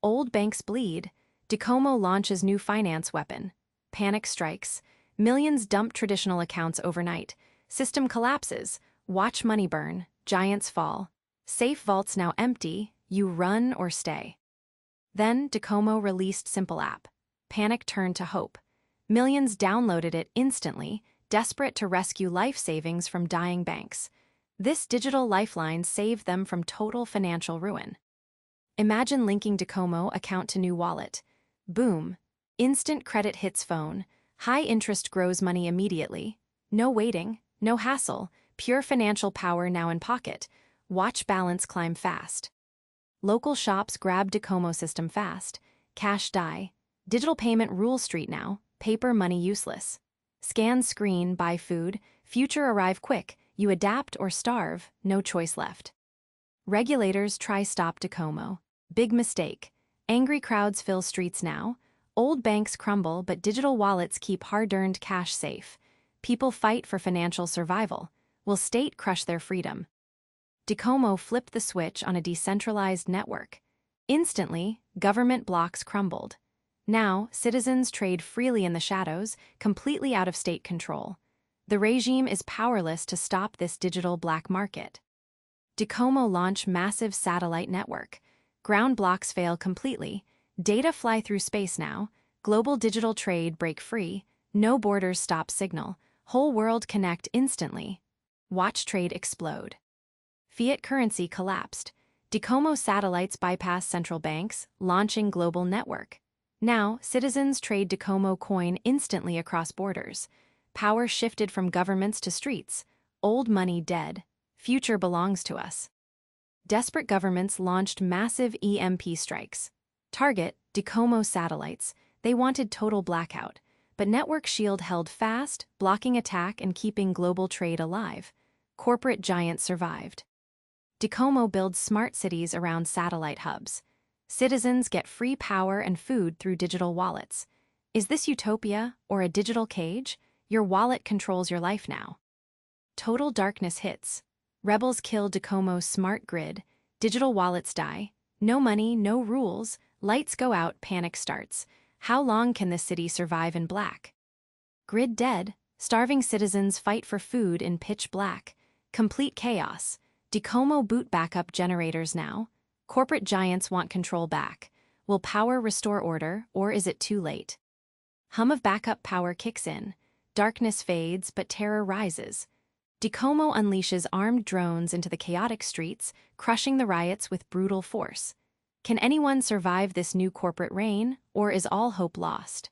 Old banks bleed. Docomo launches new finance weapon. Panic strikes. Millions dump traditional accounts overnight. System collapses. Watch money burn. Giants fall. Safe vaults now empty. You run or stay. Then Docomo released Simple app. Panic turned to hope. Millions downloaded it instantly, desperate to rescue life savings from dying banks. This digital lifeline saved them from total financial ruin. Imagine linking Docomo account to new wallet. Boom. Instant credit hits phone. High interest grows money immediately. No waiting, no hassle, pure financial power now in pocket. Watch balance climb fast. Local shops grab Docomo system fast. Cash die. Digital payment rule street now. Paper money useless. Scan screen, buy food. Future arrive quick. You adapt or starve. No choice left. Regulators try stop Docomo. Big mistake. Angry crowds fill streets now. Old banks crumble, but digital wallets keep hard-earned cash safe. People fight for financial survival. Will state crush their freedom? Docomo flipped the switch on a decentralized network. Instantly, government blocks crumbled. Now, citizens trade freely in the shadows, completely out of state control. The regime is powerless to stop this digital black market. Docomo launch massive satellite network. Ground blocks fail completely. Data fly through space now. Global digital trade break free. No borders stop signal. Whole world connect instantly. Watch trade explode. Fiat currency collapsed. Docomo satellites bypass central banks, launching global network. Now, citizens trade Docomo coin instantly across borders. Power shifted from governments to streets. Old money dead. Future belongs to us. Desperate governments launched massive EMP strikes. Target, Docomo satellites. They wanted total blackout. But Network Shield held fast, blocking attack and keeping global trade alive. Corporate giants survived. Docomo builds smart cities around satellite hubs. Citizens get free power and food through digital wallets. Is this utopia or a digital cage? Your wallet controls your life now. Total darkness hits. Rebels kill Docomo's smart grid. Digital wallets die. No money, no rules. Lights go out, panic starts. How long can this city survive in black? Grid dead. Starving citizens fight for food in pitch black. Complete chaos. Docomo boot backup generators now. Corporate giants want control back. Will power restore order, or is it too late? Hum of backup power kicks in. Darkness fades, but terror rises. Docomo unleashes armed drones into the chaotic streets, crushing the riots with brutal force. Can anyone survive this new corporate reign, or is all hope lost?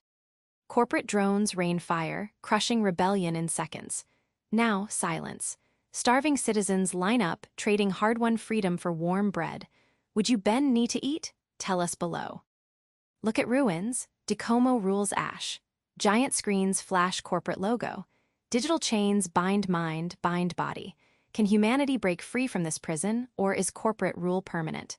Corporate drones rain fire, crushing rebellion in seconds. Now, silence. Starving citizens line up, trading hard-won freedom for warm bread. Would you bend knee to eat? Tell us below. Look at ruins. Docomo rules ash. Giant screens flash corporate logo. Digital chains bind mind, bind body. Can humanity break free from this prison, or is corporate rule permanent?